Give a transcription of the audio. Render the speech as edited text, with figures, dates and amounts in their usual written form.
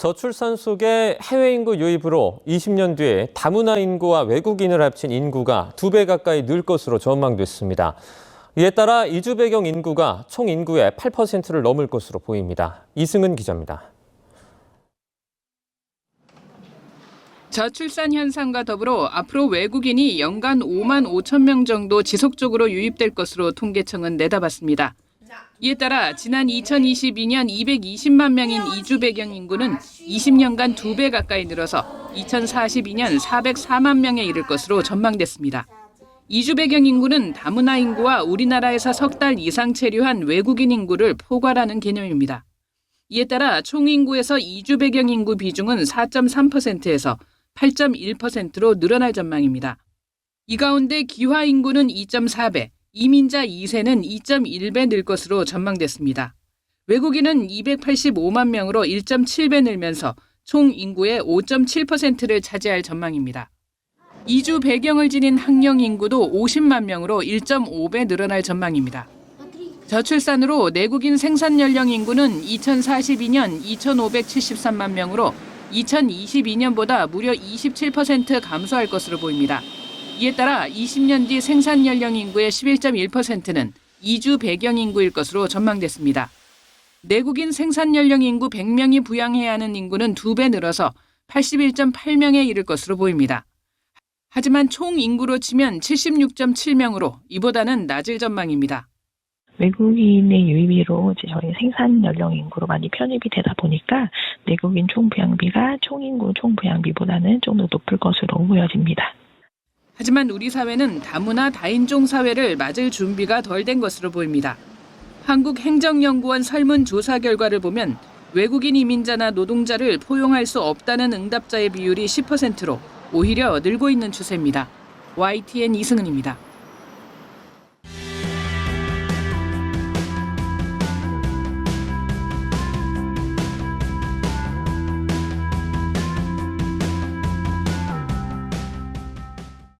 저출산 속의 해외 인구 유입으로 20년 뒤에 다문화 인구와 외국인을 합친 인구가 2배 가까이 늘 것으로 전망됐습니다. 이에 따라 이주 배경 인구가 총 인구의 8%를 넘을 것으로 보입니다. 이승은 기자입니다. 저출산 현상과 더불어 앞으로 외국인이 연간 5만 5천 명 정도 지속적으로 유입될 것으로 통계청은 내다봤습니다. 이에 따라 지난 2022년 220만 명인 이주 배경 인구는 20년간 2배 가까이 늘어서 2042년 404만 명에 이를 것으로 전망됐습니다. 이주 배경 인구는 다문화 인구와 우리나라에서 석 달 이상 체류한 외국인 인구를 포괄하는 개념입니다. 이에 따라 총 인구에서 이주 배경 인구 비중은 4.3%에서 8.1%로 늘어날 전망입니다. 이 가운데 기화 인구는 2.4배, 이민자 2세는 2.1배 늘 것으로 전망됐습니다. 외국인은 285만 명으로 1.7배 늘면서 총 인구의 5.7%를 차지할 전망입니다. 이주 배경을 지닌 학령 인구도 50만 명으로 1.5배 늘어날 전망입니다. 저출산으로 내국인 생산 연령 인구는 2042년 2,573만 명으로 2022년보다 무려 27% 감소할 것으로 보입니다. 이에 따라 20년 뒤 생산 연령 인구의 11.1%는 이주 배경 인구일 것으로 전망됐습니다. 내국인 생산 연령 인구 100명이 부양해야 하는 인구는 2배 늘어서 81.8명에 이를 것으로 보입니다. 하지만 총 인구로 치면 76.7명으로 이보다는 낮을 전망입니다. 외국인의 유입으로 저희 생산 연령 인구로 많이 편입이 되다 보니까 내국인 총 부양비가 총 인구 총 부양비보다는 좀 더 높을 것으로 보여집니다. 하지만 우리 사회는 다문화 다인종 사회를 맞을 준비가 덜 된 것으로 보입니다. 한국행정연구원 설문조사 결과를 보면 외국인 이민자나 노동자를 포용할 수 없다는 응답자의 비율이 10%로 오히려 늘고 있는 추세입니다. YTN 이승은입니다.